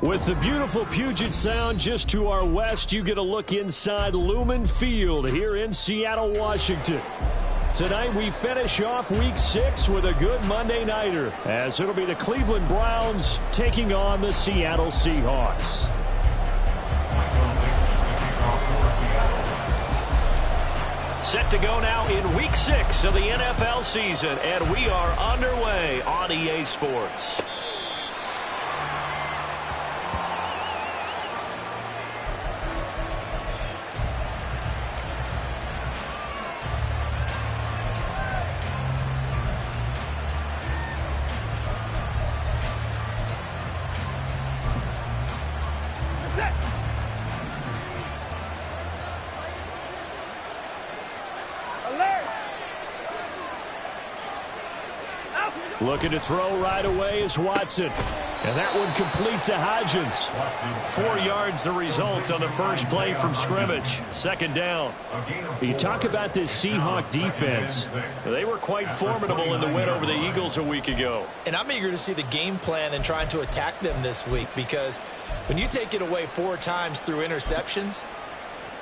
With the beautiful Puget Sound just to our west, you get a look inside Lumen Field here in Seattle, Washington. Tonight we finish off Week 6 with a good Monday nighter, as it'll be the Cleveland Browns taking on the Seattle Seahawks. Set to go now in Week 6 of the NFL season, and we are underway on EA Sports. Looking to throw right away is Watson. And that one complete to Hodgins. 4 yards the result on the first play from scrimmage. Second down. You talk about this Seahawk defense. They were quite formidable in the win over the Eagles a week ago. And I'm eager to see the game plan and trying to attack them this week, because when you take it away 4 times through interceptions,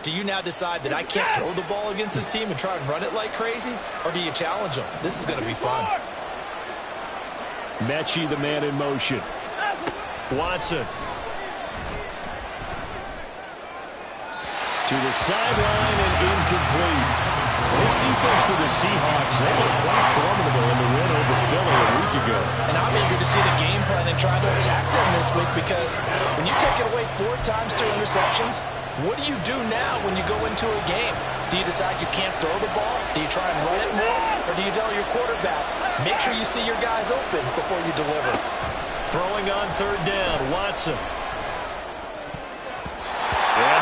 do you now decide that I can't throw the ball against this team and try and run it like crazy? Or do you challenge them? This is going to be fun. Mechie, the man in motion. Watson. To the sideline and incomplete. This defense for the Seahawks, they were quite formidable in the win over Philly a week ago. And I'm eager to see the game plan and trying to attack them this week, because when you take it away 4 times through interceptions, what do you do now when you go into a game? Do you decide you can't throw the ball? Do you try and run it more? Or do you tell your quarterback, make sure you see your guys open before you deliver? Throwing on third down, Watson. And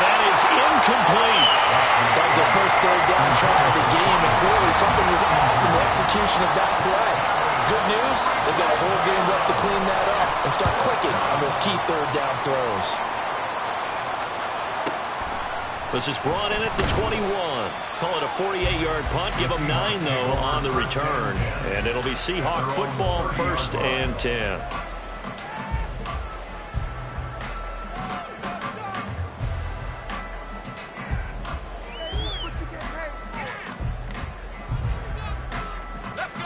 that is incomplete. That was their first third down try of the game, and clearly something was off in the execution of that play. Good news, they've got a whole game left to clean that up and start clicking on those key third down throws. This is brought in at the 21. Call it a 48-yard punt. Give them 9, though, on the return. And it'll be Seahawk football, 1st and 10.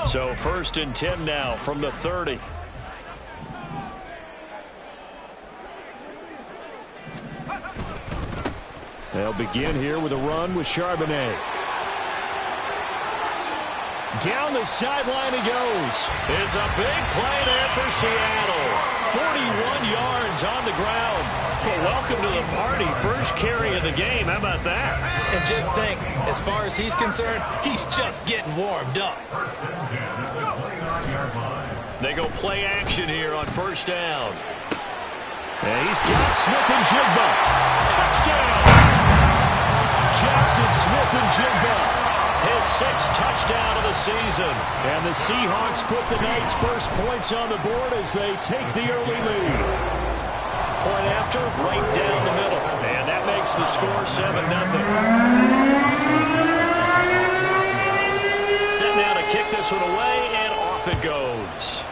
So 1st and 10 now from the 30. They'll begin here with a run with Charbonnet. Down the sideline he goes. It's a big play there for Seattle. 41 yards on the ground. Well, welcome to the party. First carry of the game. How about that? And just think, as far as he's concerned, he's just getting warmed up. They go play action here on 1st down. And he's got Smith-Njigba. Touchdown! Jackson Smith-Njigba, his 6th touchdown of the season. And the Seahawks put the night's first points on the board as they take the early lead. Point after, right down the middle. And that makes the score 7-0. Set now to kick this one away, and off it goes.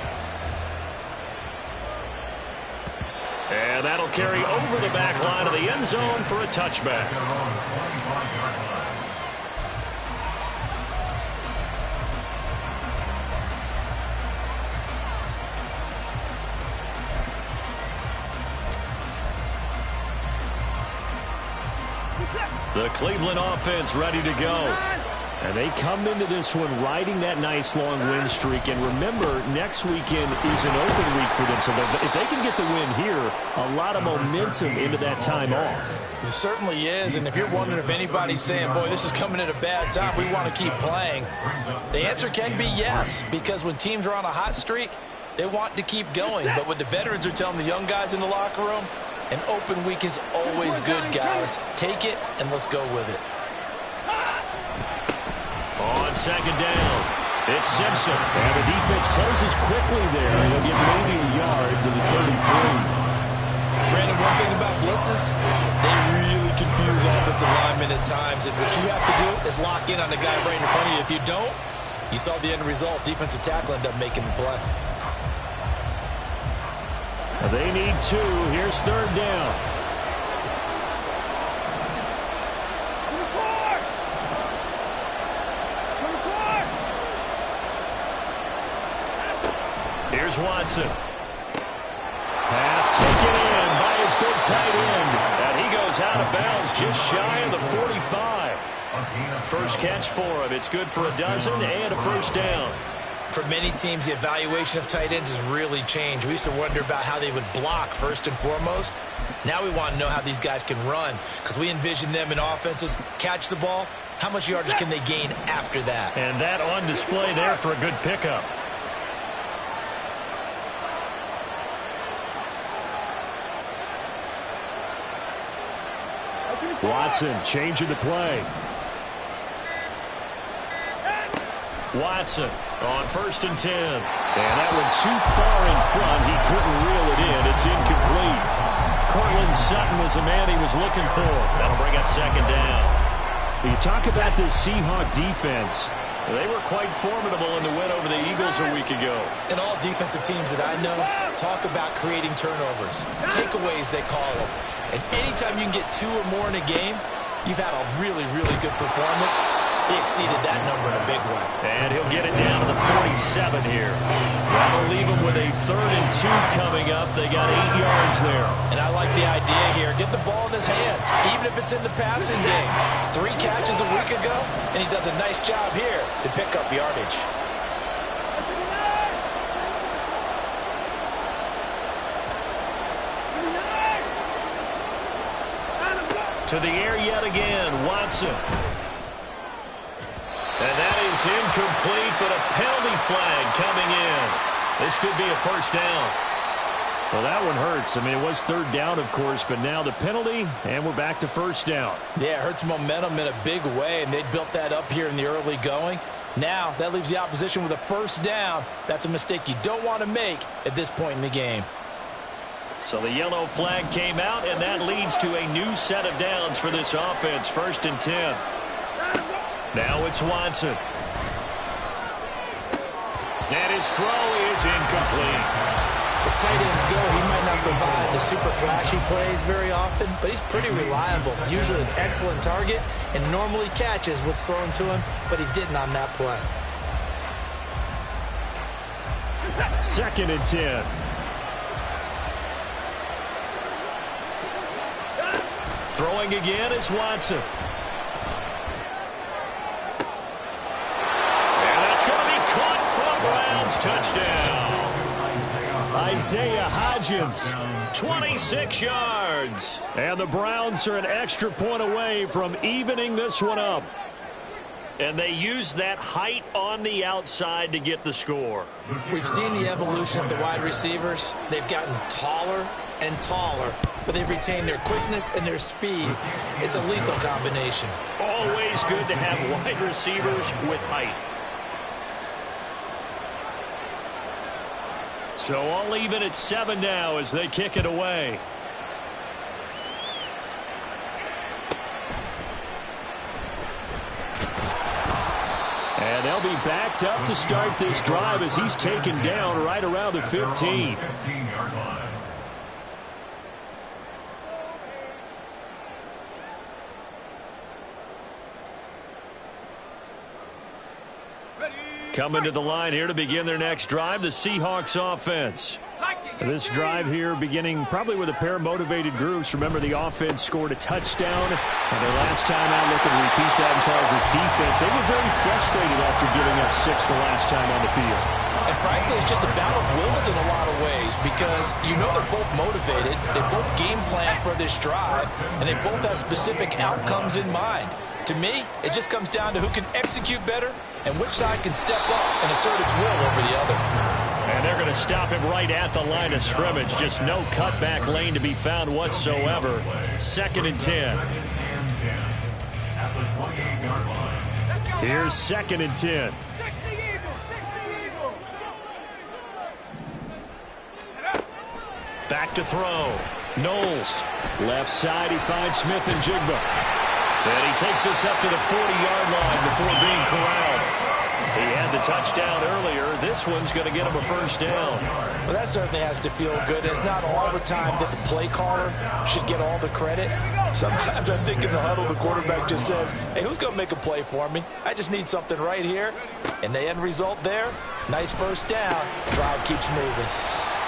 And that'll carry over the back line of the end zone for a touchback. The Cleveland offense ready to go. And they come into this one riding that nice long win streak. And remember, next weekend is an open week for them. So if they can get the win here, a lot of momentum into that time off. It certainly is. And if you're wondering if anybody's saying, boy, this is coming at a bad time, we want to keep playing, the answer can be yes. Because when teams are on a hot streak, they want to keep going. But what the veterans are telling the young guys in the locker room, an open week is always good, guys. Take it and let's go with it. On 2nd down, it's Simpson. And the defense closes quickly there. They'll get maybe a yard to the 33. Brandon, one thing about blitzes, they really confuse offensive linemen at times. And what you have to do is lock in on the guy right in front of you. If you don't, you saw the end result. Defensive tackle ended up making the play. They need 2. Here's third down. Here's Watson. Pass taken in by his big tight end. And he goes out of bounds just shy of the 45. First catch for him. It's good for a dozen and a first down. For many teams, the evaluation of tight ends has really changed. We used to wonder about how they would block first and foremost. Now we want to know how these guys can run, because we envision them in offenses catch the ball. How much yardage can they gain after that? And that on display there for a good pickup. Watson changing the play. Watson on 1st and 10. And that one too far in front. He couldn't reel it in. It's incomplete. Cortland Sutton was the man he was looking for. That'll bring up second down. You talk about this Seahawk defense. They were quite formidable in the win over the Eagles a week ago. And all defensive teams that I know talk about creating turnovers. Takeaways, they call them. And anytime you can get 2 or more in a game, you've had a really, really good performance. They exceeded that number in a big way. And he'll get it down to the 47 here. That'll leave him with a 3rd and 2 coming up. They got 8 yards there. And I like the idea here. Get the ball in his hands, even if it's in the passing game. 3 catches a week ago, and he does a nice job here to pick up yardage. To the air yet again, Watson. And that is incomplete, but a penalty flag coming in. This could be a first down. Well, that one hurts. I mean, it was 3rd down, of course, but now the penalty, and we're back to first down. Yeah, it hurts momentum in a big way, and they built that up here in the early going. Now, that leaves the opposition with a first down. That's a mistake you don't want to make at this point in the game. So the yellow flag came out, and that leads to a new set of downs for this offense. 1st and 10. Now it's Watson. And his throw is incomplete. As tight ends go, he might not provide the super flashy plays very often, but he's pretty reliable. Usually an excellent target, and normally catches what's thrown to him, but he didn't on that play. 2nd and 10. Throwing again is Watson. Browns touchdown. Isaiah Hodgins, 26 yards. And the Browns are an extra point away from evening this one up. And they use that height on the outside to get the score. We've seen the evolution of the wide receivers. They've gotten taller and taller, but they've retained their quickness and their speed. It's a lethal combination. Always good to have wide receivers with height. So all even at 7 now as they kick it away. And they'll be backed up to start this drive as he's taken down right around the 15. Coming to the line here to begin their next drive, the Seahawks offense. This drive here beginning probably with a pair of motivated groups. Remember, the offense scored a touchdown, and their last time out, looking to repeat that in Charles' defense. They were very frustrated after giving up 6 the last time on the field. And frankly, it's just a battle of wills in a lot of ways, because you know they're both motivated, they both game plan for this drive, and they both have specific outcomes in mind. To me, it just comes down to who can execute better and which side can step up and assert its will over the other. And they're going to stop him right at the line of scrimmage. Just no cutback lane to be found whatsoever. 2nd and 10. Here's 2nd and 10. Back to throw. Knowles. Left side, he finds Smith and Jigba. And he takes us up to the 40-yard line before being corralled. He had had the touchdown earlier. This one's going to get him a first down. Well, that certainly has to feel good. It's not all the time that the play caller should get all the credit. Sometimes I think in the huddle, the quarterback just says, hey, who's going to make a play for me? I just need something right here. And the end result there, nice first down. Drive keeps moving.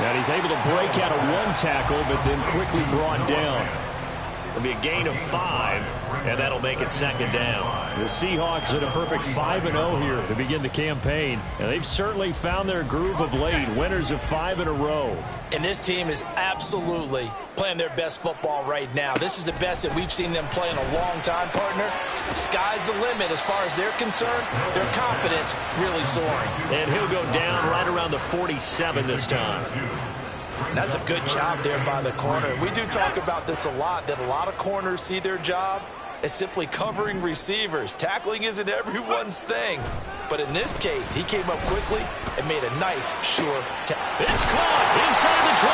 And he's able to break out of one tackle, but then quickly brought down. It'll be a gain of 5, and that'll make it second down. The Seahawks at a perfect 5-0 here to begin the campaign. And they've certainly found their groove of late, winners of 5 in a row. And this team is absolutely playing their best football right now. This is the best that we've seen them play in a long time, partner. Sky's the limit as far as they're concerned. Their confidence really soaring. And he'll go down right around the 47 this time. That's a good job there by the corner. We do talk about this a lot, that a lot of corners see their job as simply covering receivers. Tackling isn't everyone's thing. But in this case, he came up quickly and made a nice, sure tackle. It's caught inside the 25.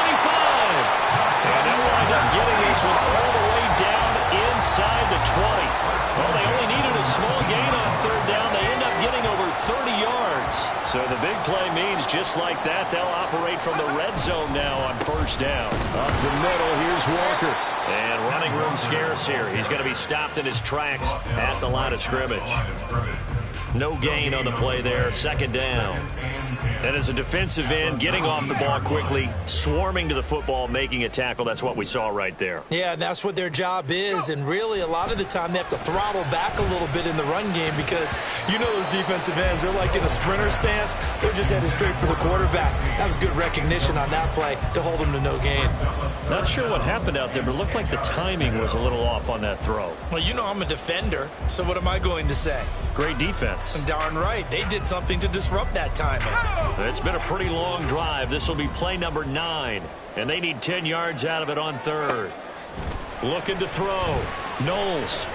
And they'll wind up getting this one all the way down inside the 20. Well, they only needed a small gain on third down. They end up getting over 30 yards. So the big play means just like that, they'll operate from the red zone now on first down. Up the middle, here's Walker. And running room scarce here. He's going to be stopped in his tracks at the line of scrimmage. No gain on the play there, second down. And as a defensive end, getting off the ball quickly, swarming to the football, making a tackle, that's what we saw right there. Yeah, and that's what their job is. And really, a lot of the time, they have to throttle back a little bit in the run game because you know those defensive ends, they're like in a sprinter stance. They're just headed straight for the quarterback. That was good recognition on that play to hold them to no gain. Not sure what happened out there, but it looked like the timing was a little off on that throw. Well, you know I'm a defender, so what am I going to say? Great defense. Darn right. They did something to disrupt that timing. It's been a pretty long drive. This will be play number 9, and they need 10 yards out of it on third. Looking to throw. Knowles.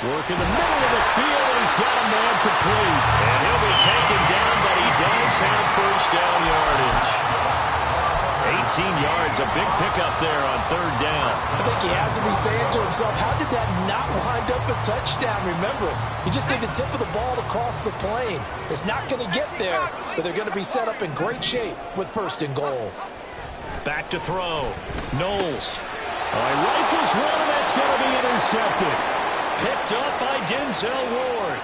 Work in the middle of the field, and he's got a man complete. And he'll be taken down, but he does have first down yardage. 18 yards, a big pickup there on third down. I think he has to be saying to himself, how did that not wind up a touchdown? Remember, you just need the tip of the ball to cross the plane. It's not going to get there, but they're going to be set up in great shape with first and goal. Back to throw. Knowles. Rifles one, and that's going to be intercepted. Picked up by Denzel Ward.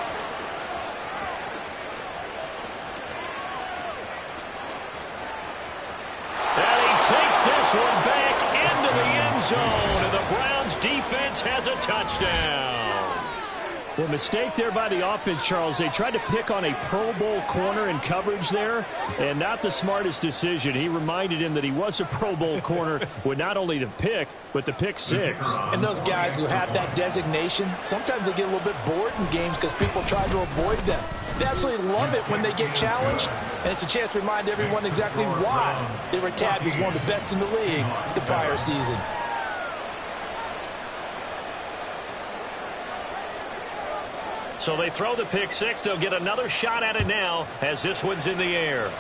Takes this one back into the end zone, and the Browns defense has a touchdown. The mistake there by the offense, Charles. They tried to pick on a Pro Bowl corner in coverage there, and not the smartest decision. He reminded him that he was a Pro Bowl corner with not only the pick, but the pick six. And those guys who have that designation, sometimes they get a little bit bored in games because people try to avoid them. They absolutely love it when they get challenged, and it's a chance to remind everyone exactly why they were tagged as one of the best in the league the prior season. So they throw the pick six. They'll get another shot at it now as this one's in the air.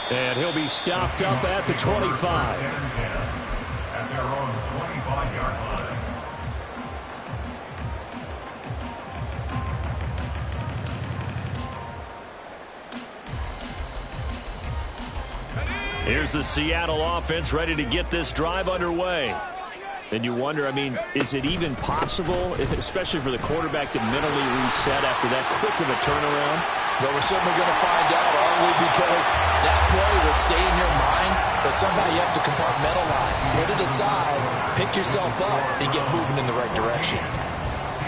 And he'll be stopped up at the 25. At their own 25-yard line. Here's the Seattle offense ready to get this drive underway. And you wonder, I mean, is it even possible, especially for the quarterback, to mentally reset after that quick of a turnaround? Well, we're certainly going to find out, aren't we? Because that play will stay in your mind, but somehow you have to compartmentalize, put it aside, pick yourself up, and get moving in the right direction.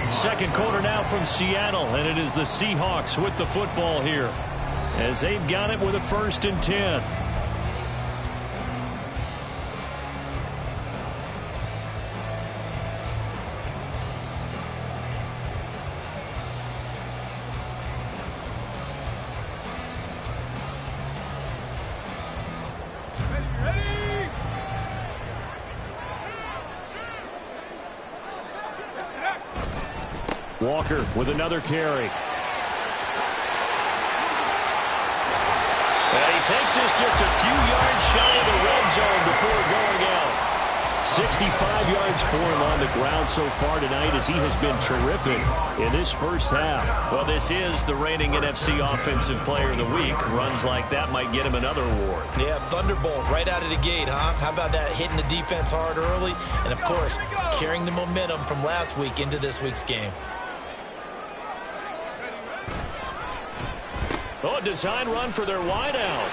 Second quarter now from Seattle, and it is the Seahawks with the football here as they've got it with a 1st and 10. Walker with another carry. And he takes this just a few yards shy of the red zone before going out. 65 yards for him on the ground so far tonight as he has been terrific in this first half. Well, this is the reigning NFC Offensive Player of the Week. Runs like that might get him another award. Yeah, thunderbolt right out of the gate, huh? How about that, hitting the defense hard early? And, of course, carrying the momentum from last week into this week's game. Oh, a design run for their wideout.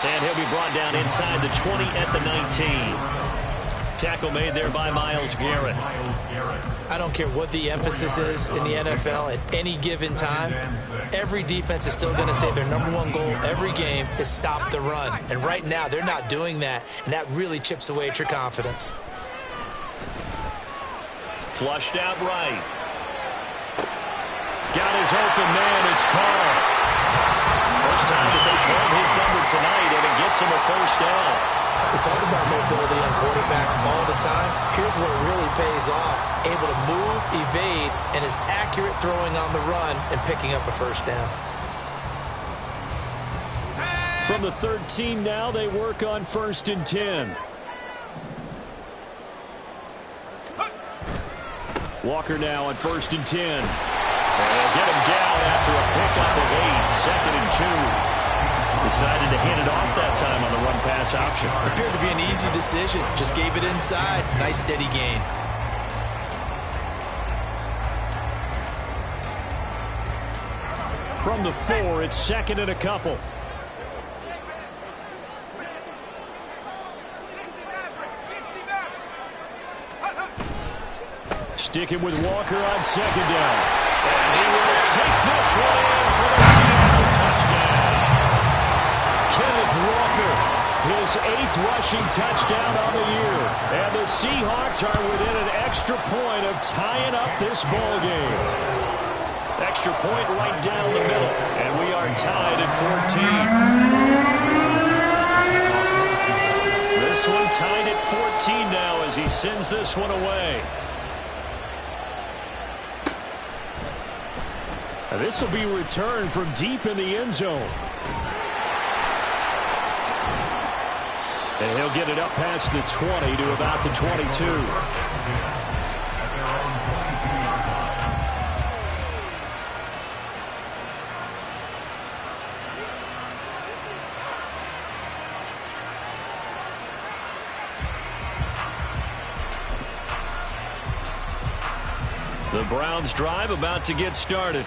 And he'll be brought down inside the 20 at the 19. Tackle made there by Myles Garrett. I don't care what the emphasis is in the NFL at any given time. Every defense is still going to say their #1 goal every game is stop the run. And right now, they're not doing that, and that really chips away at your confidence. Flushed out right. Got his open man. It's Carr. First time that they called his number tonight, and it gets him a first down. We talk about mobility on quarterbacks all the time. Here's where it really pays off. Able to move, evade, and is accurate throwing on the run and picking up a first down. From the 13 now, they work on 1st and 10. Walker now on 1st and 10. And they'll get him down after a pickup of 8, 2nd and 2. Decided to hand it off that time on the run-pass option. Appeared to be an easy decision. Just gave it inside. Nice steady gain. From the 4, it's 2nd and a couple. Sticking with Walker on 2nd down. And he will take this one in for the Seattle touchdown. Kenneth Walker, his 8th rushing touchdown on the year. And the Seahawks are within an extra point of tying up this ball game. Extra point right down the middle. And we are tied at 14. This one tied at 14 now as he sends this one away. This will be returned from deep in the end zone. And he'll get it up past the 20 to about the 22. The Browns drive about to get started.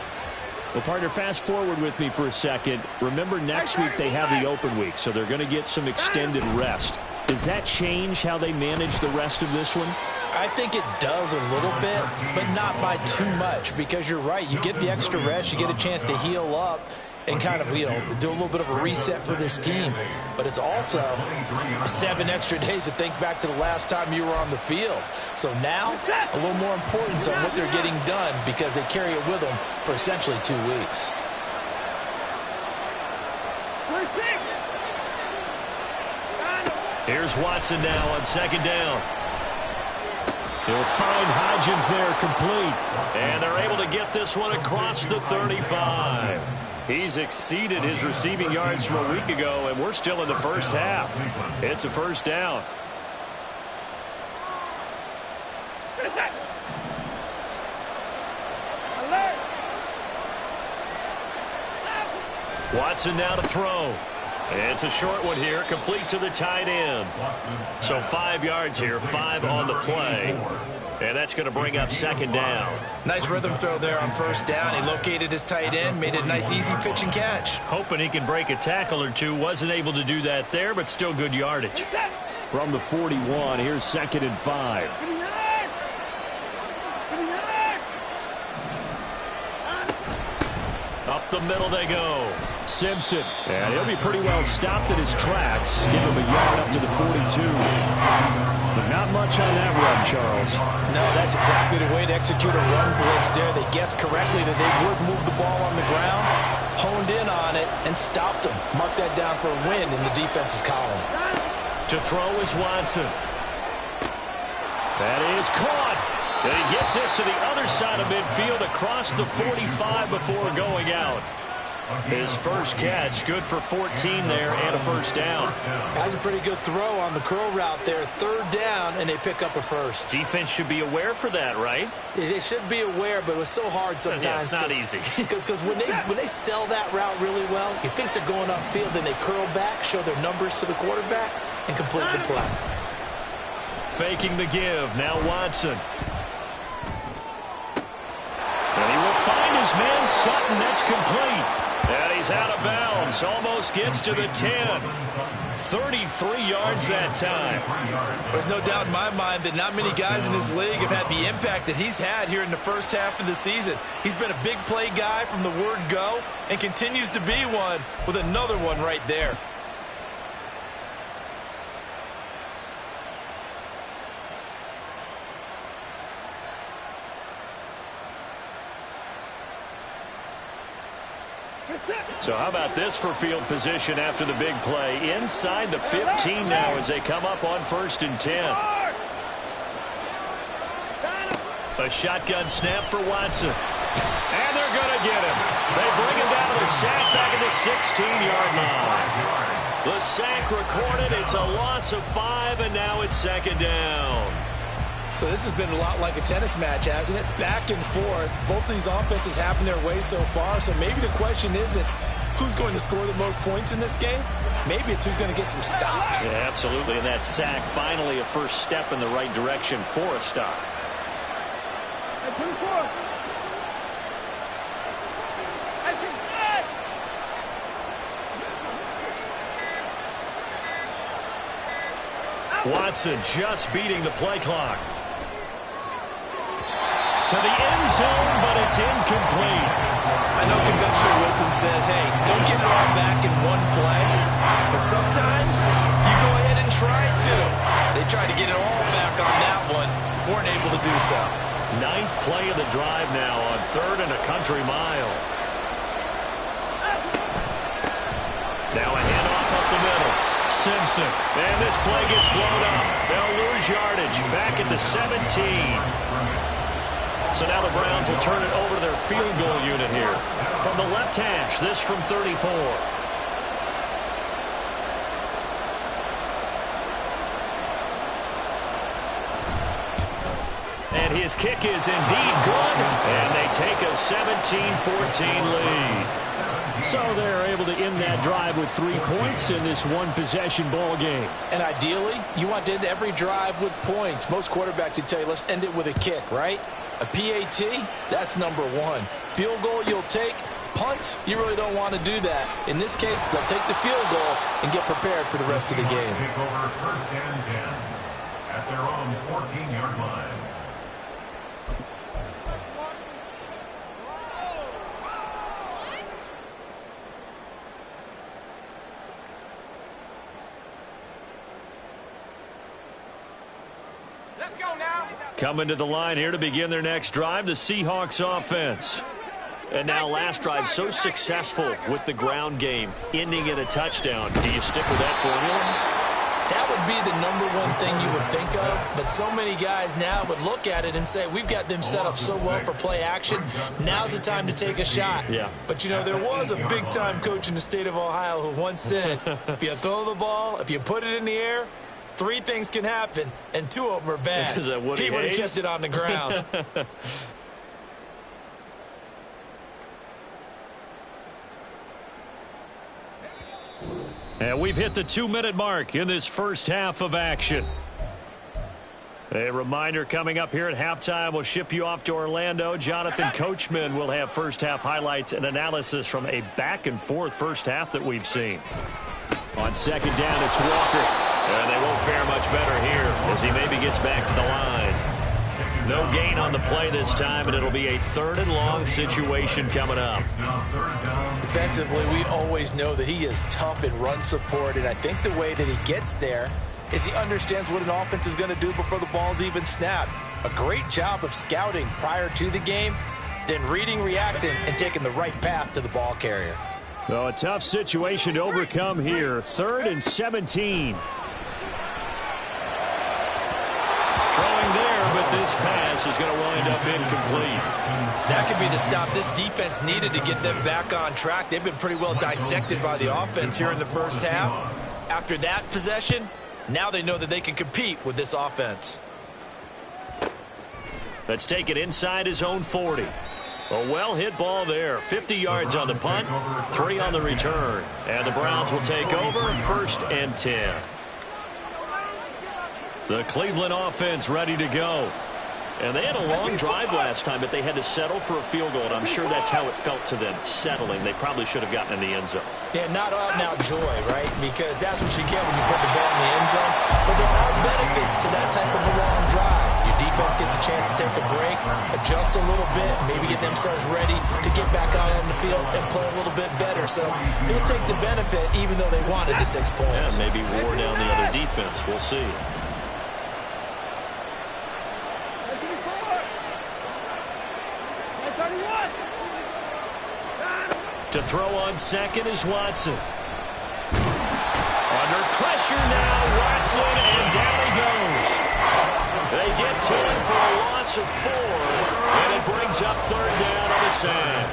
Well, partner, fast forward with me for a second. Remember, next week they have the open week, so they're going to get some extended rest. Does that change how they manage the rest of this one? I think it does a little bit, but not by too much, because you're right. You get the extra rest. You get a chance to heal up and kind of, do a little bit of a reset for this team. But it's also 7 extra days to think back to the last time you were on the field. So now, a little more importance on what they're getting done because they carry it with them for essentially 2 weeks. Here's Watson now on 2nd down. He'll find Hodgins there complete. And they're able to get this one across the 35. He's exceeded his receiving yards from a week ago, and we're still in the first half. It's a first down. Watson now to throw. It's a short one here, complete to the tight end. So 5 yards here, 5 on the play. And that's going to bring up 2nd down. Nice rhythm throw there on 1st down. He located his tight end, made it a nice easy pitch and catch. Hoping he can break a tackle or two. Wasn't able to do that there, but still good yardage. From the 41, here's 2nd and 5. Up the middle they go. Simpson. And he'll be pretty well stopped in his tracks. Give him a yard up to the 42. But not much on that run, Charles. No, that's exactly the way to execute a run blitz there. They guessed correctly that they would move the ball on the ground, honed in on it, and stopped them. Mark that down for a win in the defense's column. To throw is Watson. That is caught. And he gets this to the other side of midfield across the 45 before going out. His first catch, good for 14 there and a first down. That's a pretty good throw on the curl route there. Third down, and they pick up a first. Defense should be aware for that, right? They should be aware, but it was so hard sometimes. Yeah, it's not easy. Because when they sell that route really well, you think they're going upfield, then they curl back, show their numbers to the quarterback, and complete the play. Faking the give. Now Watson. And he will find his man Sutton. That's complete. And he's out of bounds. Almost gets to the 10. 33 yards that time. There's no doubt in my mind that not many guys in this league have had the impact that he's had here in the first half of the season. He's been a big play guy from the word go and continues to be one with another one right there. So how about this for field position after the big play? Inside the 15 now as they come up on 1st and 10. A shotgun snap for Watson. And they're going to get him. They bring him down to the sack back at the 16-yard line. The sack recorded. It's a loss of 5, and now it's 2nd down. So this has been a lot like a tennis match, hasn't it? Back and forth. Both of these offenses having their way so far. So maybe the question isn't who's going to score the most points in this game. Maybe it's who's going to get some stops. Yeah, absolutely. And that sack, finally a first step in the right direction for a stop. Watson just beating the play clock. To the end zone, but it's incomplete. I know conventional wisdom says, hey, don't get it all back in one play. But sometimes you go ahead and try to. They tried to get it all back on that one. Weren't able to do so. 9th play of the drive now on 3rd and a country mile. Now a handoff up the middle. Simpson. And this play gets blown up. They'll lose yardage back at the 17. So now the Browns will turn it over to their field goal unit here. From the left hash, this from 34. And his kick is indeed good. And they take a 17-14 lead. So they're able to end that drive with 3 points in this one-possession ball game. And ideally, you want to end every drive with points. Most quarterbacks would tell you, let's end it with a kick, right? A PAT, that's number 1. Field goal you'll take. Punts, you really don't want to do that. In this case, they'll take the field goal and get prepared for the rest of the game. Take over 1st and 10 at their own 14-yard line. Coming to the line here to begin their next drive, the Seahawks offense. And now last drive so successful with the ground game, ending in a touchdown. Do you stick with that formula? That would be the number 1 thing you would think of, but so many guys now would look at it and say, we've got them set up so well for play action, now's the time to take a shot. Yeah. But, you know, there was a big-time coach in the state of Ohio who once said, if you throw the ball, if you put it in the air, 3 things can happen, and 2 of them are bad. Is that Woody He would have Hayes? kept it on the ground. And we've hit the 2-minute mark in this first half of action. A reminder coming up here at halftime, we'll ship you off to Orlando. Jonathan Coachman will have first half highlights and analysis from a back-and-forth first half that we've seen. On 2nd down, it's Walker. And they won't fare much better here as he maybe gets back to the line. No gain on the play this time, and it'll be a 3rd and long situation coming up. Defensively, we always know that he is tough in run support, and I think the way that he gets there is he understands what an offense is going to do before the ball's even snapped. A great job of scouting prior to the game, then reading, reacting, and taking the right path to the ball carrier. Well, a tough situation to overcome here. 3rd and 17. Throwing there, but this pass is going to wind up incomplete. That could be the stop this defense needed to get them back on track. They've been pretty well dissected by the offense here in the first half. After that possession, now they know that they can compete with this offense. Let's take it inside his own 40. A well-hit ball there. 50 yards on the punt, 3 on the return. And the Browns will take over 1st and 10. The Cleveland offense ready to go. And they had a long drive last time, but they had to settle for a field goal, and I'm sure that's how it felt to them, settling. They probably should have gotten in the end zone. Yeah, not out-and-out joy, right? Because that's what you get when you put the ball in the end zone. But there are benefits to that type of a long drive. Your defense gets a chance to take a break, adjust a little bit, maybe get themselves ready to get back out on the field and play a little bit better. So they'll take the benefit even though they wanted the 6 points. Yeah, maybe wore down the other defense. We'll see. To throw on second is Watson. Under pressure now, Watson, and down he goes. They get to him for a loss of 4, and it brings up 3rd down on the sand.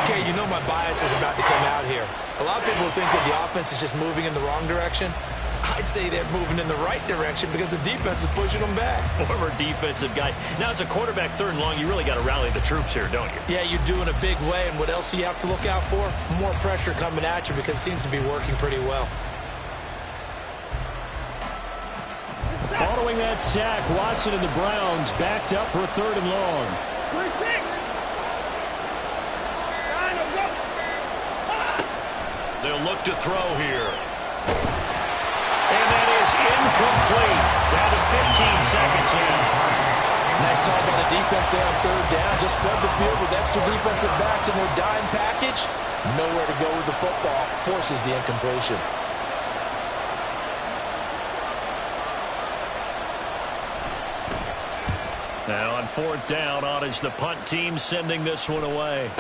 Okay, you know my bias is about to come out here. A lot of people think that the offense is just moving in the wrong direction. I'd say they're moving in the right direction because the defense is pushing them back. Former defensive guy. Now, as a quarterback 3rd and long, you really got to rally the troops here, don't you? Yeah, you do in a big way. And what else do you have to look out for? More pressure coming at you because it seems to be working pretty well. Following that sack, Watson and the Browns backed up for a 3rd and long. They'll look to throw here. And that is incomplete. Down to 15 seconds now. Nice call by the defense there on 3rd down. Just flood the field with extra defensive backs in their dime package. Nowhere to go with the football. Forces the incompletion. Now on 4th down, on is the punt team sending this one away.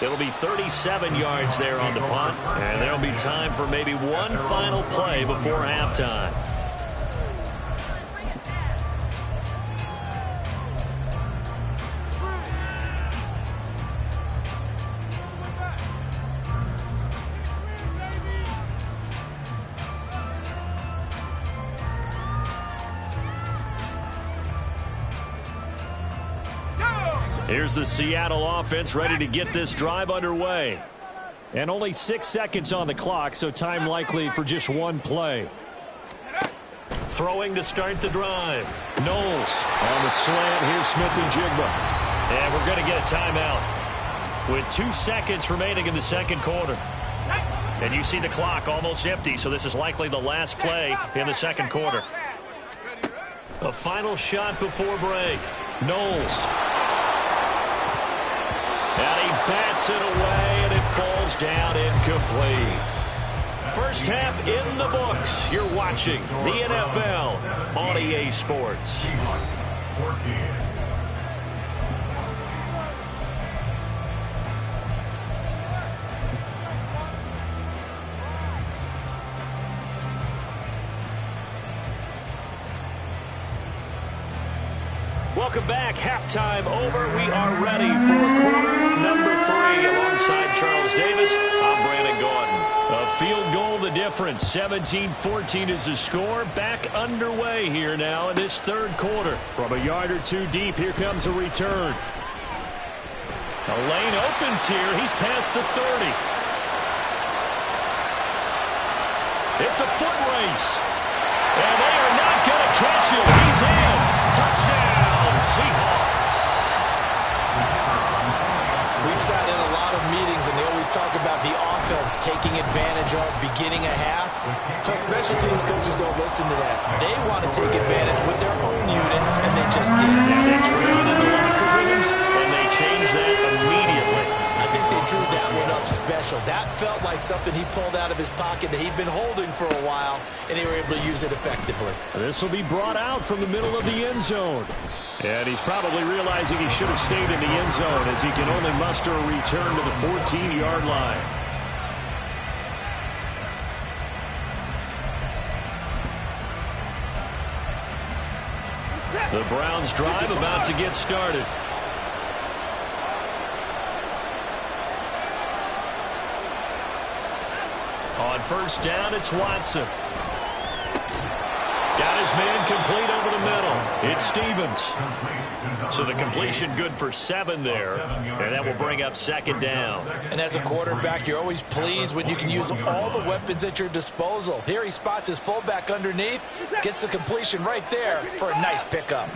It'll be 37 yards there on the punt, and there'll be time for maybe one final play before halftime. Here's the Seattle offense ready to get this drive underway. And only 6 seconds on the clock, so time likely for just one play. Throwing to start the drive. Knowles on the slant. Here's Smith-Njigba. And we're going to get a timeout with 2 seconds remaining in the 2nd quarter. And you see the clock almost empty, so this is likely the last play in the 2nd quarter. A final shot before break. Knowles. And he bats it away, and it falls down incomplete. First half in the books. You're watching the NFL on EA Sports. Seahawks 14. Welcome back. Halftime over. We are ready for quarter number 3. Alongside Charles Davis, I'm Brandon Gordon. A field goal the difference. 17-14 is the score. Back underway here now in this 3rd quarter. From a yard or 2 deep, here comes a return. A lane opens here. He's past the 30. It's a foot race. And they are not going to catch him. He's in. Touchdown, Seahawks. We've sat in a lot of meetings, and they always talk about the offense taking advantage of beginning a half. But special teams coaches don't listen to that. They want to take advantage with their own unit, and they just did. And they trailed in the locker rooms, and they changed that immediately. I think they drew that one up special. That felt like something he pulled out of his pocket that he'd been holding for a while, and they were able to use it effectively. This will be brought out from the middle of the end zone. And he's probably realizing he should have stayed in the end zone as he can only muster a return to the 14-yard line. The Browns drive about to get started. On first down, it's Watson. Got his man complete over the middle. It's Stevens. So the completion good for 7 there. And that will bring up second down. And as a quarterback, you're always pleased when you can use all the weapons at your disposal. Here he spots his fullback underneath. Gets the completion right there for a nice pickup.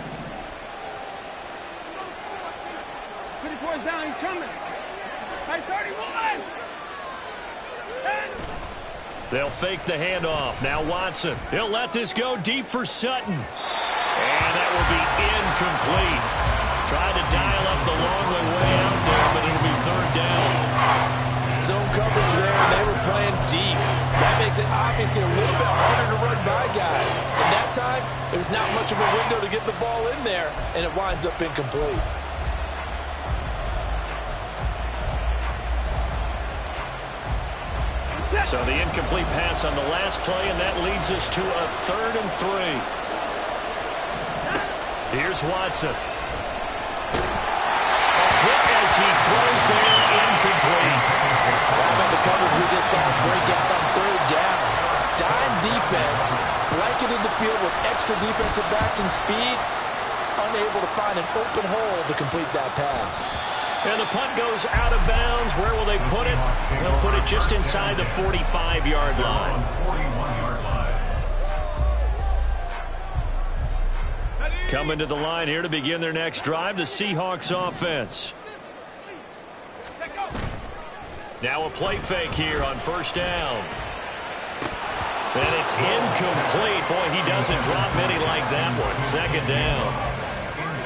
24 down, he's coming. Hey, 31! They'll fake the handoff. Now Watson. He'll let this go deep for Sutton. And that will be incomplete. Tried to dial up the long way out there, but it'll be third down. Zone coverage there, and they were playing deep. That makes it obviously a little bit harder to run by guys. And that time, there's not much of a window to get the ball in there, and it winds up incomplete. So the incomplete pass on the last play, and that leads us to a 3rd and 3. Here's Watson. A hit as he throws there, incomplete. How about the coverage we just saw break out on 3rd down? Dime defense, blanketed the field with extra defensive backs and speed, unable to find an open hole to complete that pass. And the punt goes out of bounds. Where will they put it? They'll put it just inside the 45-yard line. 41-yard line. Coming to the line here to begin their next drive, the Seahawks offense. Now a play fake here on first down. And it's incomplete. Boy, he doesn't drop many like that one. Second down.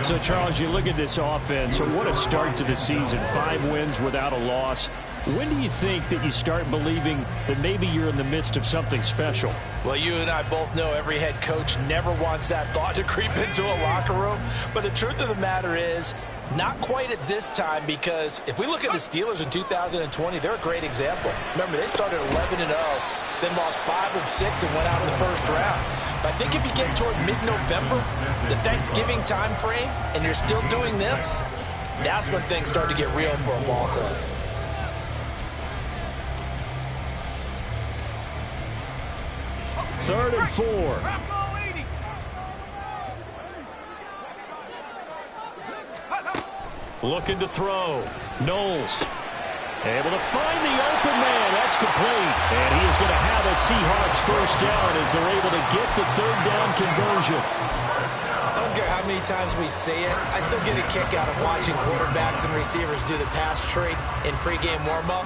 So, Charles, you look at this offense, what a start to the season. 5 wins without a loss. When do you think that you start believing that maybe you're in the midst of something special? Well, you and I both know every head coach never wants that thought to creep into a locker room. But the truth of the matter is, not quite at this time, because if we look at the Steelers in 2020, they're a great example. Remember, they started 11-0, then lost 5 of 6 and went out in the first round. But I think if you get toward mid-November, the Thanksgiving time frame, and you're still doing this, that's when things start to get real for a ball club. Third and 4. Looking to throw. Knowles. Able to find the open man. That's complete. And he is going to have a Seahawks first down as they're able to get the 3rd down conversion. I don't care how many times we say it, I still get a kick out of watching quarterbacks and receivers do the pass tree in pregame warm-up.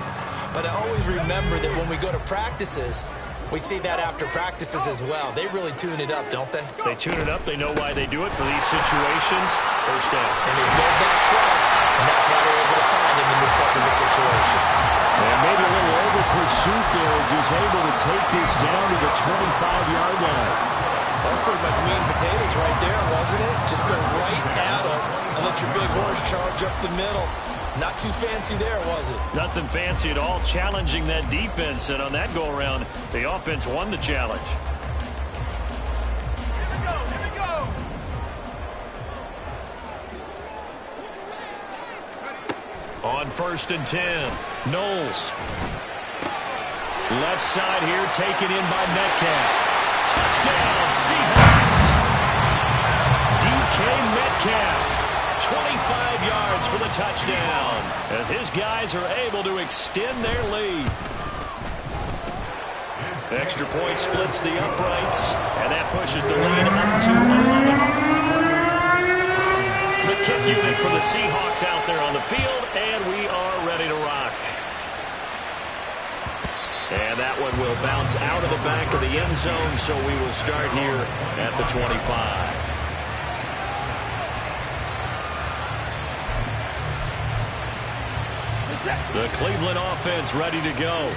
But I always remember that when we go to practices, we see that after practices as well. They really tune it up, don't they? They tune it up. They know why they do it for these situations. First down. And they build that trust, and that's why they're able to find him in this type of a situation. And maybe a little over pursuit there as he's able to take this down to the 25-yard line. That's pretty much meat and potatoes right there, wasn't it? Just go right at him and let your big horse charge up the middle. Not too fancy there, was it? Nothing fancy at all, challenging that defense. And on that go-around, the offense won the challenge. Here we go. On first and 10, Knowles. Left side here, taken in by Metcalf. Touchdown, Seahawks. DK Metcalf. 25 yards for the touchdown as his guys are able to extend their lead. Extra point splits the uprights, and that pushes the lead up to 11. The kick unit for the Seahawks out there on the field, and we are ready to rock. And that one will bounce out of the back of the end zone, so we will start here at the 25. The Cleveland offense ready to go.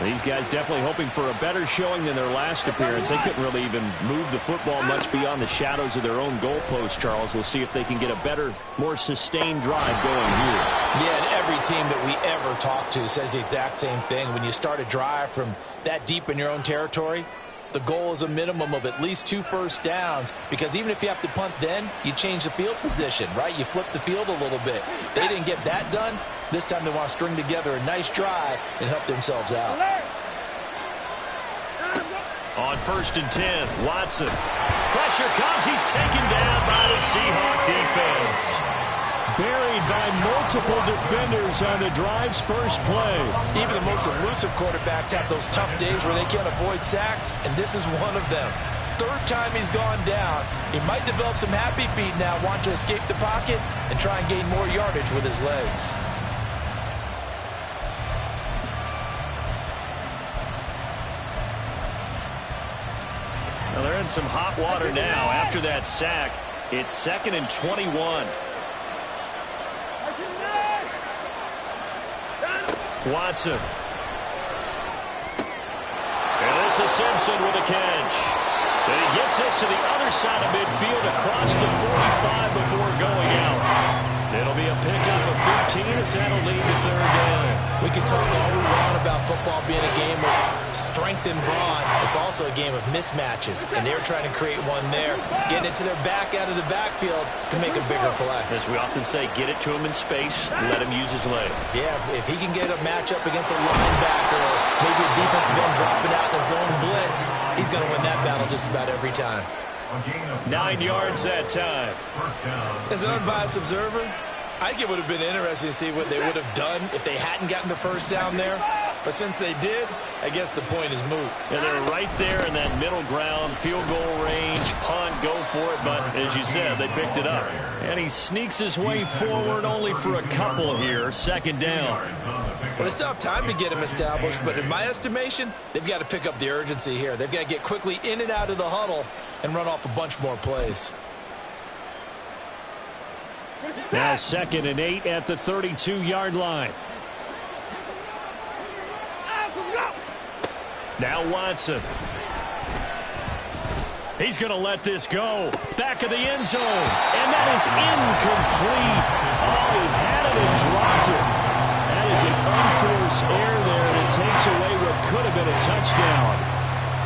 These guys definitely hoping for a better showing than their last appearance. They couldn't really even move the football much beyond the shadows of their own goalpost, Charles. We'll see if they can get a better, more sustained drive going here. Yeah, and every team that we ever talk to says the exact same thing. When you start a drive from that deep in your own territory, the goal is a minimum of at least 2 first downs, because even if you have to punt then, you change the field position, right? You flip the field a little bit. They didn't get that done. This time they want to string together a nice drive and help themselves out. On 1st and 10, Watson. Pressure comes. He's taken down by the Seahawks defense. Buried by multiple defenders on the drive's first play. Even the most elusive quarterbacks have those tough days where they can't avoid sacks, and this is one of them. 3rd time he's gone down. He might develop some happy feet now, want to escape the pocket and try and gain more yardage with his legs. Well, they're in some hot water now after that sack. It's 2nd and 21. Watson. And this is Simpson with a catch. And he gets this to the other side of midfield across the 45 before going out. It'll be a pickup of 15 as that'll lead to 3rd down. We can talk all we want about football being a game of strength and brawn. It's also a game of mismatches, and they're trying to create one there, getting it to their back out of the backfield to make a bigger play. As we often say, get it to him in space, let him use his leg. Yeah, if he can get a matchup against a linebacker or maybe a defensive end dropping out in a zone blitz, he's going to win that battle just about every time. 9 yards that time. As an unbiased observer, I think it would have been interesting to see what they would have done if they hadn't gotten the first down there. But since they did, I guess the point is moot. And they're right there in that middle ground, field goal range, punt, go for it. But as you said, they picked it up. And he sneaks his way forward only for a couple here. 2nd down. Well, they still have time to get him established, but in my estimation, they've got to pick up the urgency here. They've got to get quickly in and out of the huddle and run off a bunch more plays. Now 2nd and 8 at the 32-yard line. Now Watson. He's going to let this go. Back of the end zone. And that is incomplete. Oh, he had it and dropped it. That is an unforced error there, and it takes away what could have been a touchdown.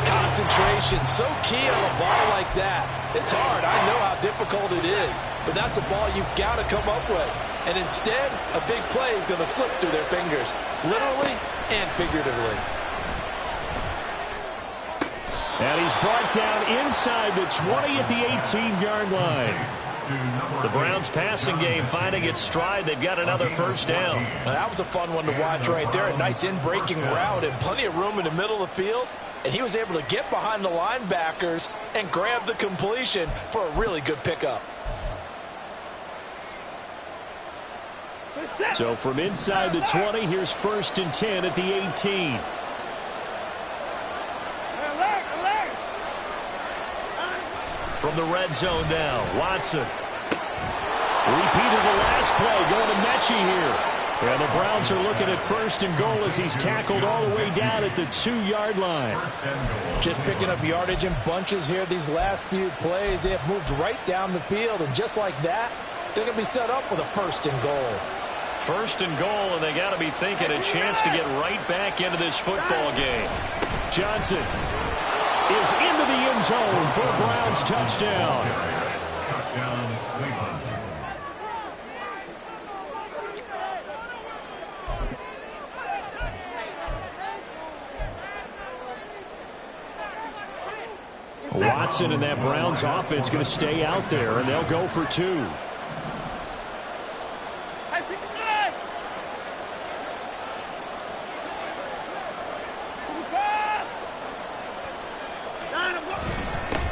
Concentration, so key on a ball like that. It's hard. I know how difficult it is, but that's a ball you've got to come up with. And instead, a big play is going to slip through their fingers, literally and figuratively. And he's brought down inside the 20 at the 18-yard line. The Browns passing game finding its stride. They've got another first down. Now, that was a fun one to watch right there. A nice in-breaking route and plenty of room in the middle of the field. And he was able to get behind the linebackers and grab the completion for a really good pickup. So from inside the 20, here's 1st and 10 at the 18. From the red zone now, Watson. Repeated the last play, going to Mechie here. And the Browns are looking at 1st and goal as he's tackled all the way down at the 2-yard line. Just picking up yardage in bunches here these last few plays. They have moved right down the field, and just like that, they're going to be set up with a 1st and goal. 1st and goal, and they got to be thinking a chance to get right back into this football game. Johnson is into the end zone for a Browns touchdown. Touchdown, Cleveland. Watson and that Browns offense going to stay out there, and they'll go for 2.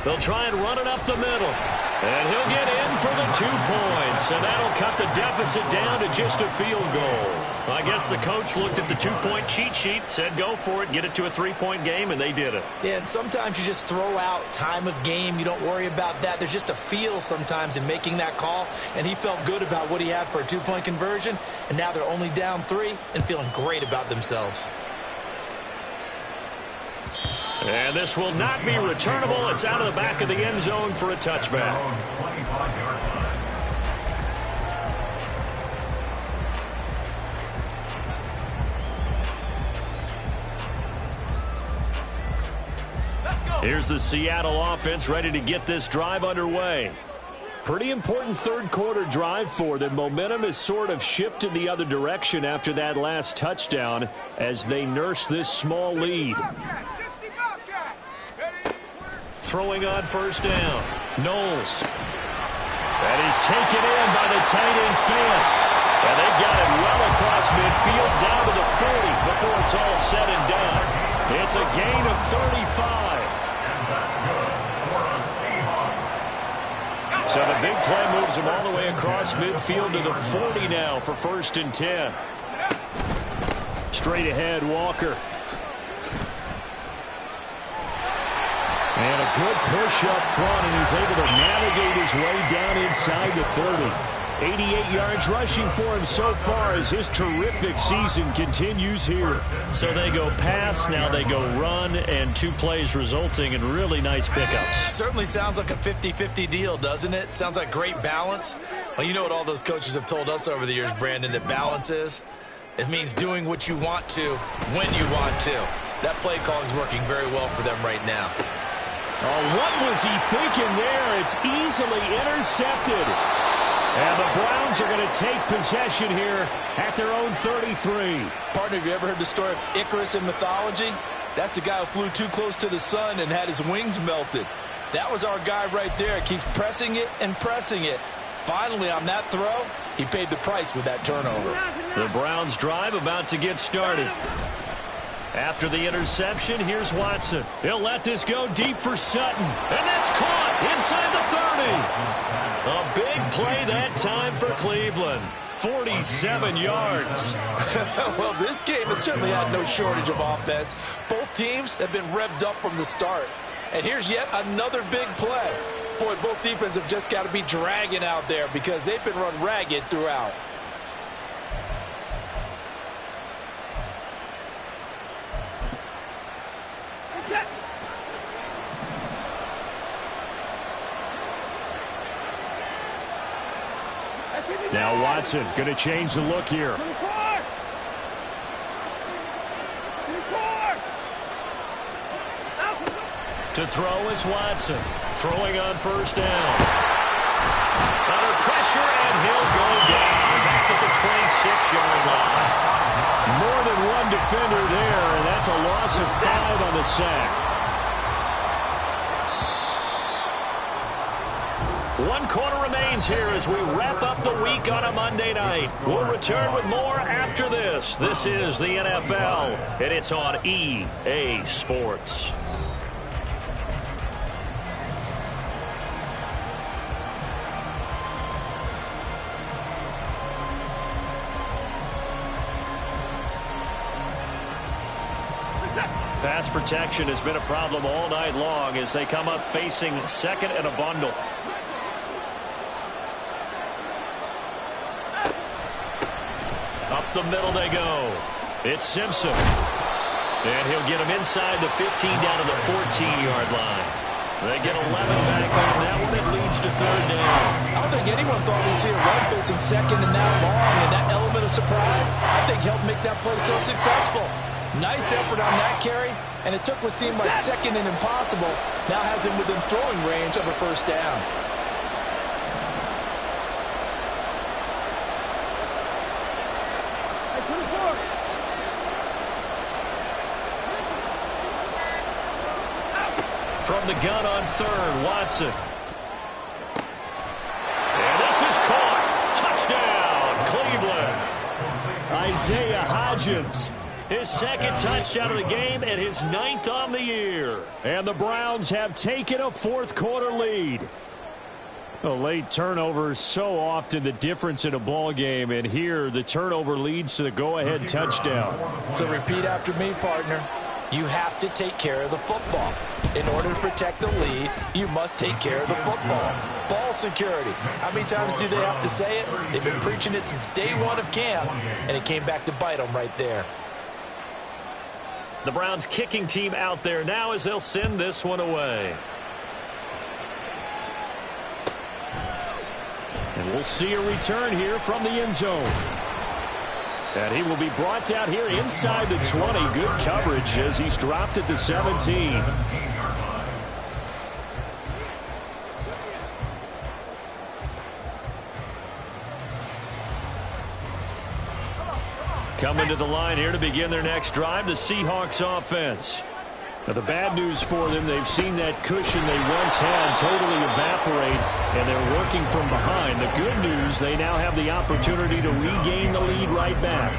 They'll try and run it up the middle. And he'll get in for the 2 points. And that'll cut the deficit down to just a field goal. I guess the coach looked at the 2-point cheat sheet, said go for it, get it to a 3-point game, and they did it. Yeah, and sometimes you just throw out time of game. You don't worry about that. There's just a feel sometimes in making that call. And he felt good about what he had for a 2-point conversion. And now they're only down 3 and feeling great about themselves. And this will not be returnable. It's out of the back of the end zone for a touchback. Here's the Seattle offense ready to get this drive underway. Pretty important third quarter drive for them. Momentum has sort of shifted the other direction after that last touchdown as they nurse this small lead. Throwing on first down. Knowles. That is taken in by the tight end Fan. And they've got it well across midfield down to the 40 before it's all said and done. It's a gain of 35. And that's good for the Seahawks. So the big play moves him all the way across midfield to the 40 now for 1st and 10. Straight ahead, Walker. And a good push up front, and he's able to navigate his way down inside the 30. 88 yards rushing for him so far as his terrific season continues here. So they go pass, now they go run, and 2 plays resulting in really nice pickups. Certainly sounds like a 50-50 deal, doesn't it? Sounds like great balance. Well, you know what all those coaches have told us over the years, Brandon, that balance is? It means doing what you want to when you want to. That play calling is working very well for them right now. Oh, what was he thinking there? It's easily intercepted. And the Browns are going to take possession here at their own 33. Partner, have you ever heard the story of Icarus in mythology? That's the guy who flew too close to the sun and had his wings melted. That was our guy right there. Keeps pressing it and pressing it. Finally, on that throw, he paid the price with that turnover. The Browns drive about to get started. After the interception, here's Watson. He'll let this go deep for Sutton. And that's caught inside the 30. A big play that time for Cleveland. 47 yards. Well, this game has certainly had no shortage of offense. Both teams have been revved up from the start. And here's yet another big play. Boy, both defenses have just got to be dragging out there because they've been run ragged throughout. Now Watson going to change the look here. To throw is Watson. Throwing on first down. Under pressure, and he'll go down back at the 26-yard line. More than one defender there, and that's a loss of 5 on the sack. 1 quarter remains here as we wrap up the week on a Monday night. We'll return with more after this. This is the NFL, and it's on EA Sports. Pass protection has been a problem all night long as they come up facing second and a bundle. Up the middle they go. It's Simpson. And he'll get him inside the 15 down to the 14-yard line. They get 11 back on that one. It leads to 3rd down. I don't think anyone thought we'd see a run facing second and that long, and that element of surprise, I think, helped make that play so successful. Nice effort on that carry, and it took what seemed like second and impossible. Now has him within throwing range of a 1st down. From the gun on 3rd, Watson. And this is caught. Touchdown, Cleveland. Isaiah Hodgins. His 2nd touchdown of the game and his 9th on the year. And the Browns have taken a 4th quarter lead. A late turnover is so often the difference in a ball game, and here the turnover leads to the go-ahead touchdown. So repeat after me, partner. You have to take care of the football. In order to protect the lead, you must take care of the football. Ball security. How many times do they have to say it? They've been preaching it since day 1 of camp, and it came back to bite them right there. The Browns kicking team out there now as they'll send this one away. And we'll see a return here from the end zone. And he will be brought down here inside the 20. Good coverage as he's dropped at the 17. Coming to the line here to begin their next drive, the Seahawks offense. Now, the bad news for them, they've seen that cushion they once had totally evaporate, and they're working from behind. The good news, they now have the opportunity to regain the lead right back.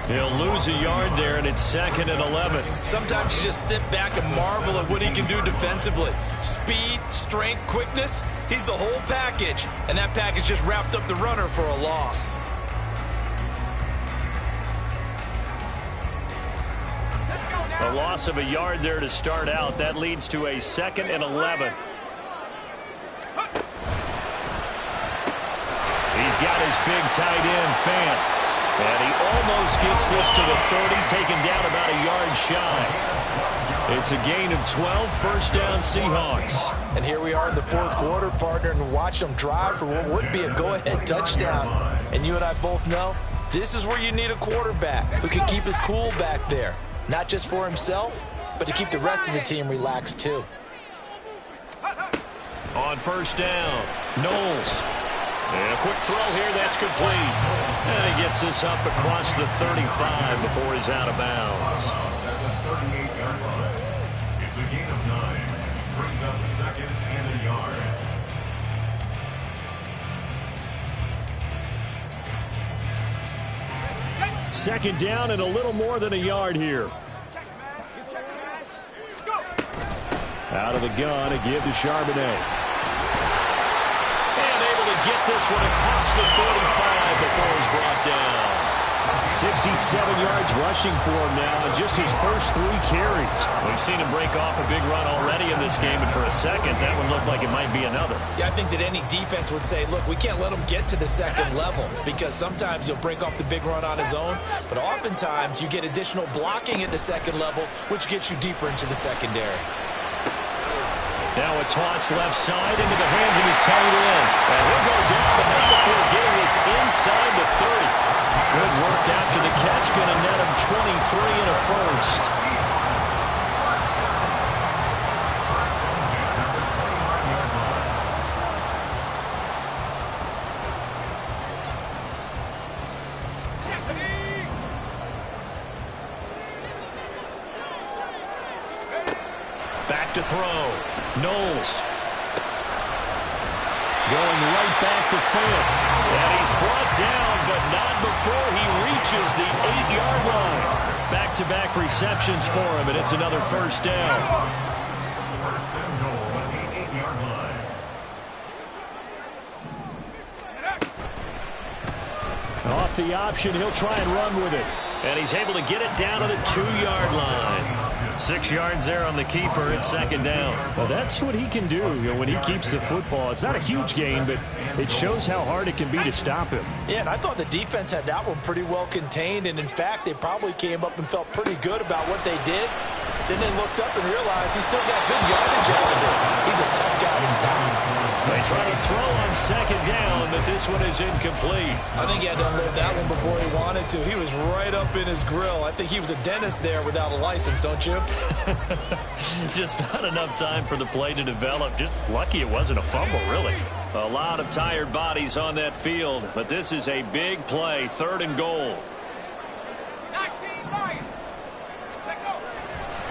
He'll lose a yard there, and it's 2nd and 11. Sometimes you just sit back and marvel at what he can do defensively. Speed, strength, quickness, he's the whole package. And that package just wrapped up the runner for a loss. A loss of a yard there to start out. That leads to a 2nd and 11. He's got his big tight end, Fant. And he almost gets this to the 30, taken down about a yard shy. It's a gain of 12, first down Seahawks. And here we are in the 4th quarter, partner, and watch them drive for what would be a go-ahead touchdown. And you and I both know this is where you need a quarterback who can keep his cool back there. Not just for himself, but to keep the rest of the team relaxed too. On first down, Knowles. And a quick throw here, that's complete. And he gets this up across the 35 before he's out of bounds. It's a gain of 9. Brings up 2nd and a yard. Second down and a little more than a yard here. Out of the gun, a give to Charbonnet. And able to get this one across the 45 before he's brought down. 67 yards rushing for him now in just his first 3 carries. We've seen him break off a big run already in this game, and for a second, that one looked like it might be another. Yeah, I think that any defense would say, look, we can't let him get to the 2nd level because sometimes he'll break off the big run on his own, but oftentimes you get additional blocking at the 2nd level, which gets you deeper into the secondary. Now a toss left side into the hands of his tight end. And he'll go down the net before getting this inside the 30. Good work after the catch. Going to net him 23 and a first. Back to throw. Knowles. Going right back to Fant. And he's brought down, but not before he reaches the 8-yard line. Back-to-back receptions for him, and it's another first down. First and goal at the 8-yard line. Off the option, he'll try and run with it. And he's able to get it down to the 2-yard line. 6 yards there on the keeper. It's 2nd down. Well, that's what he can do, when he keeps the football. It's not a huge gain, but it shows how hard it can be to stop him. Yeah, and I thought the defense had that one pretty well contained, and in fact, they probably came up and felt pretty good about what they did. Then they looked up and realized he still got good yardage out of it. He's a tough guy to stop. They try to throw on 2nd down, but this one is incomplete. I think he had to unload that one before he wanted to. He was right up in his grill. I think he was a dentist there without a license, don't you? Just not enough time for the play to develop. Just lucky it wasn't a fumble, really. A lot of tired bodies on that field, but this is a big play, 3rd and goal. 19 Lions.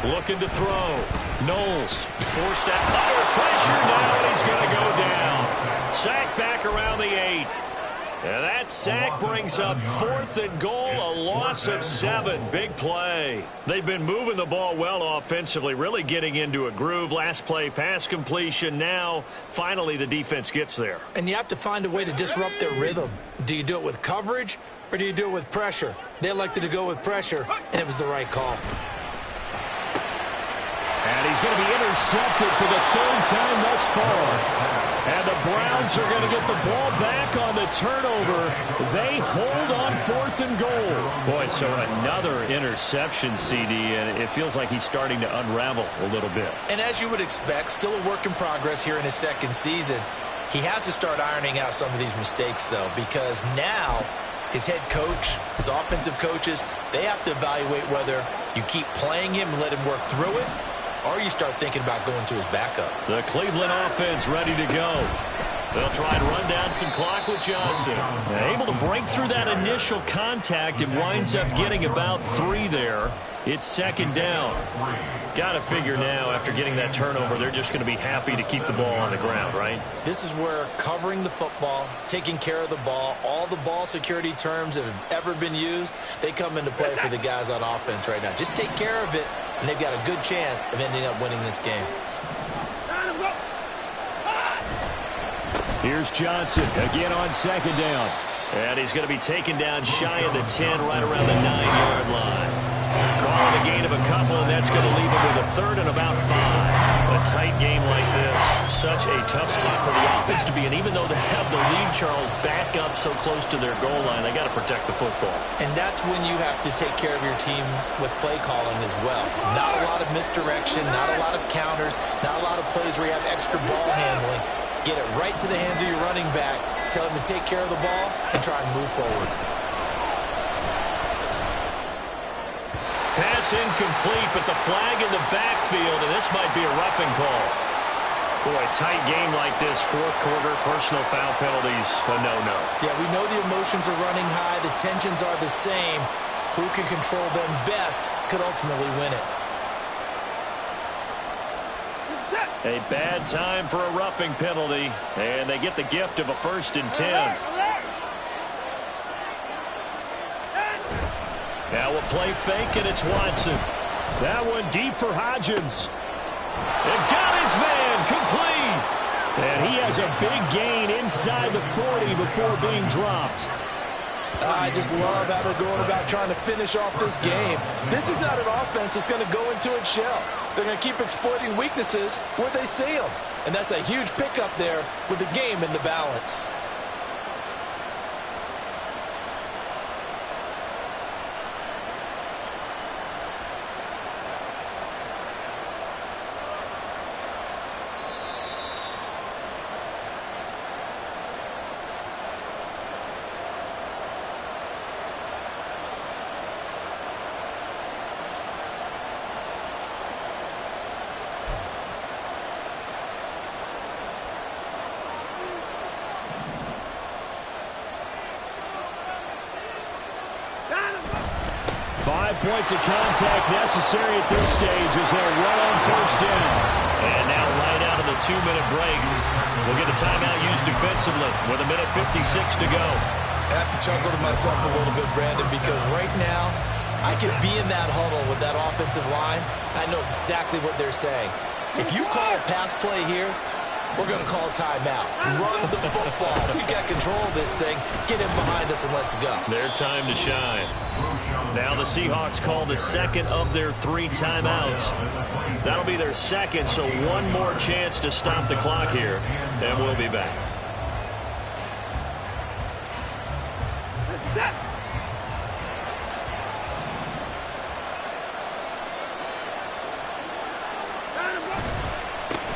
Looking to throw. Knowles forced that higher pressure now, and he's going to go down. Sack back around the 8. And that sack brings up 4th and goal, a loss of 7. Big play. They've been moving the ball well offensively, really getting into a groove. Last play, pass completion. Now, finally, the defense gets there. And you have to find a way to disrupt their rhythm. Do you do it with coverage, or do you do it with pressure? They elected to go with pressure, and it was the right call. And he's going to be intercepted for the 3rd time thus far. And the Browns are going to get the ball back on the turnover. They hold on 4th and goal. Boy, so another interception, CD, and it feels like he's starting to unravel a little bit. And as you would expect, still a work in progress here in his 2nd season. He has to start ironing out some of these mistakes, though, because now his head coach, his offensive coaches, they have to evaluate whether you keep playing him and let him work through it, or you start thinking about going to his backup. The Cleveland offense ready to go. They'll try and run down some clock with Johnson. Able to break through that initial contact and winds up getting about 3 there. It's second down. Got to figure now, after getting that turnover, they're just going to be happy to keep the ball on the ground, right? This is where covering the football, taking care of the ball, all the ball security terms that have ever been used, they come into play for the guys on offense right now. Just take care of it, and they've got a good chance of ending up winning this game. Here's Johnson again on second down. And he's going to be taken down shy of the 10, right around the 9-yard line. Calling a gain of a couple, and that's going to leave him with a third and about 5. A tight game like this, such a tough spot for the offense to be in. Even though they have the lead, Charles, back up so close to their goal line, they got to protect the football. And that's when you have to take care of your team with play calling as well. Not a lot of misdirection, not a lot of counters, not a lot of plays where you have extra ball handling. Get it right to the hands of your running back. Tell him to take care of the ball and try and move forward. Pass incomplete, but the flag in the backfield, and this might be a roughing call. Boy, tight game like this, fourth quarter, personal foul penalties, a no-no. Yeah, we know the emotions are running high. The tensions are the same. Who can control them best could ultimately win it. A bad time for a roughing penalty, and they get the gift of a 1st and 10. Now a play fake, and it's Watson. That one deep for Hodgins. And got his man complete. And he has a big gain inside the 40 before being dropped. I just love how they're going about trying to finish off this game. This is not an offense that's going to go into its shell. They're going to keep exploiting weaknesses where they see them. And that's a huge pickup there with the game in the balance. Points of contact necessary at this stage as they'll run on 1st down. And now right out of the 2-minute break, we'll get a timeout used defensively with 1:56 to go. I have to chuckle to myself a little bit, Brandon, because right now I could be in that huddle with that offensive line. I know exactly what they're saying. If you call a pass play here, we're going to call a timeout. Run the football. We've got control of this thing. Get him behind us and let's go. Their time to shine. Now the Seahawks call the second of their 3 timeouts. That'll be their second, so one more chance to stop the clock here, and we'll be back.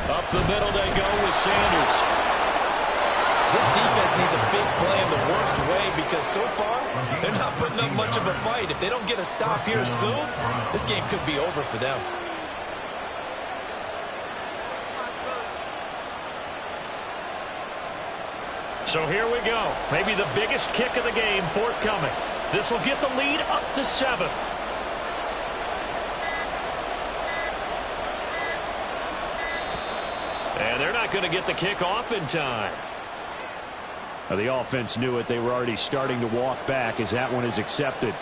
Up the middle they go with Sanders. This defense needs a big play in the worst way because so far they're not putting up much of a fight. If they don't get a stop here soon, this game could be over for them. So here we go. Maybe the biggest kick of the game forthcoming. This will get the lead up to 7. And they're not going to get the kick off in time. The offense knew it. They were already starting to walk back as that one is accepted.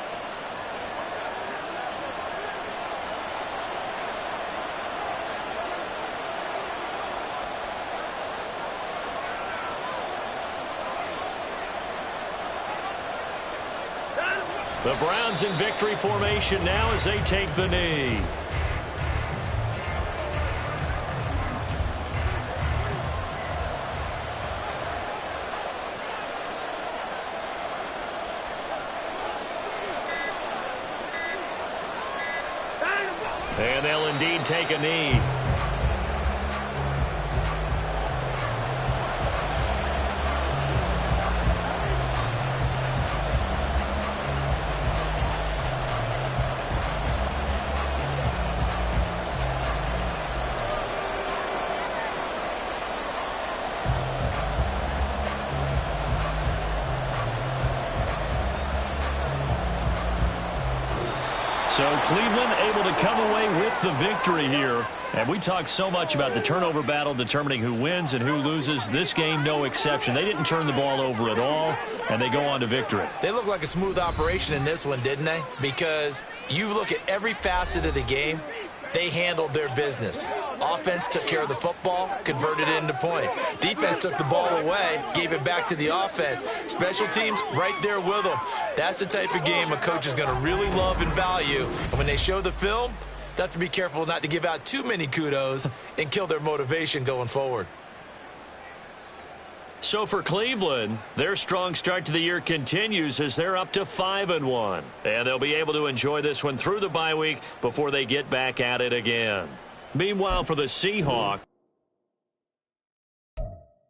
The Browns in victory formation now as they take the knee. And they'll indeed take a knee. So Cleveland able to come away with the victory here. And we talked so much about the turnover battle determining who wins and who loses. This game, no exception. They didn't turn the ball over at all, and they go on to victory. They look like a smooth operation in this one, didn't they? Because you look at every facet of the game, they handled their business. Offense took care of the football, converted it into points. Defense took the ball away, gave it back to the offense. Special teams right there with them. That's the type of game a coach is going to really love and value. And when they show the film, they have to be careful not to give out too many kudos and kill their motivation going forward. So for Cleveland, their strong start to the year continues as they're up to 5-1. And they'll be able to enjoy this one through the bye week before they get back at it again. Meanwhile, for the Seahawks,